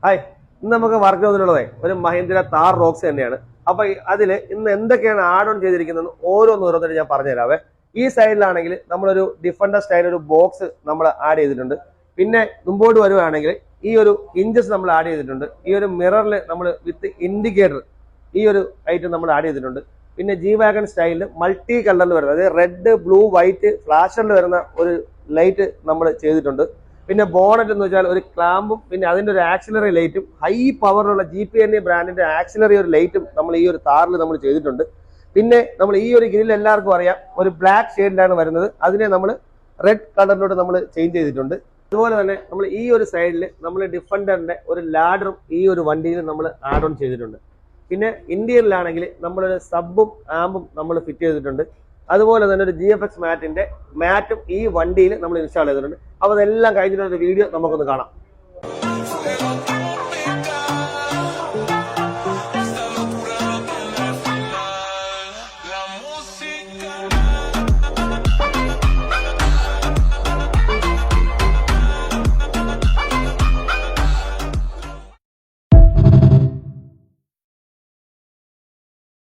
Hi, ഇന്ന് നമുക്ക് work ചെയ്തിട്ടുള്ളതേ ഒരു മഹീന്ദ്ര താർ റോക്സ് തന്നെയാണ്. അപ്പൊ അതിൽ ഇന്ന് എന്തൊക്കെയാണ് ആഡ് ഓൺ ചെയ്തിരിക്കുന്നത് ഓരോന്നോരോന്നിട്ട് ഞാൻ പറഞ്ഞുതരാവേ. ഈ സൈഡിലാണെങ്കിൽ നമ്മളൊരു ഡിഫൻഡർ സ്റ്റൈൽ ഒരു ബോക്സ് നമ്മൾ ആഡ് ചെയ്തിട്ടുണ്ട്. പിന്നെ മുമ്പോട്ട് വരുവാണെങ്കിൽ ഈ ഒരു ഇഞ്ചസ് നമ്മൾ ആഡ് ചെയ്തിട്ടുണ്ട്. ഈ ഒരു മിററിൽ നമ്മൾ വിത്ത് ഇൻഡിക്കേറ്റർ ഈ ഒരു ഐറ്റം നമ്മൾ ആഡ് ചെയ്തിട്ടുണ്ട്. പിന്നെ ജി വാഗൺ സ്റ്റൈലിൽ മൾട്ടി കളറിൽ വരുന്നത്, അതായത് റെഡ് ബ്ലൂ വൈറ്റ് ഫ്ലാഷറിൽ വരുന്ന ഒരു ലൈറ്റ് നമ്മൾ ചെയ്തിട്ടുണ്ട്. പിന്നെ ബോണറ്റ് എന്ന് വെച്ചാൽ ഒരു ക്ലാമ്പും പിന്നെ അതിന്റെ ഒരു ആക്സിലറി ലൈറ്റും ഹൈ പവറിലുള്ള GP&A ബ്രാൻഡിന്റെ ആക്സിലറി ഒരു ലൈറ്റും നമ്മൾ ഈ ഒരു താറിൽ നമ്മൾ ചെയ്തിട്ടുണ്ട്. പിന്നെ നമ്മൾ ഈ ഒരു ഗ്രിൽ എല്ലാവർക്കും അറിയാം, ഒരു ബ്ലാക്ക് ഷെയ്ഡിലാണ് വരുന്നത്. അതിനെ നമ്മൾ റെഡ് കളറിലോട്ട് നമ്മൾ ചേഞ്ച് ചെയ്തിട്ടുണ്ട്. അതുപോലെ തന്നെ നമ്മൾ ഈ ഒരു സൈഡിൽ നമ്മൾ ഡിഫൻഡറിന്റെ ഒരു ലാഡറും ഈ ഒരു വണ്ടിയിൽ നമ്മൾ ആഡ് ഓൺ ചെയ്തിട്ടുണ്ട്. പിന്നെ ഇന്ത്യയിലാണെങ്കിൽ നമ്മളൊരു സബും ആമ്പും നമ്മൾ ഫിറ്റ് ചെയ്തിട്ടുണ്ട്. അതുപോലെ തന്നെ ഒരു GFX മാറ്റും ഈ വണ്ടിയിൽ നമ്മൾ ഇൻസ്റ്റാൾ ചെയ്തിട്ടുണ്ട്. അപ്പോൾ അതെല്ലാം കഴിഞ്ഞിട്ടൊരു വീഡിയോ നമുക്കൊന്ന് കാണാം.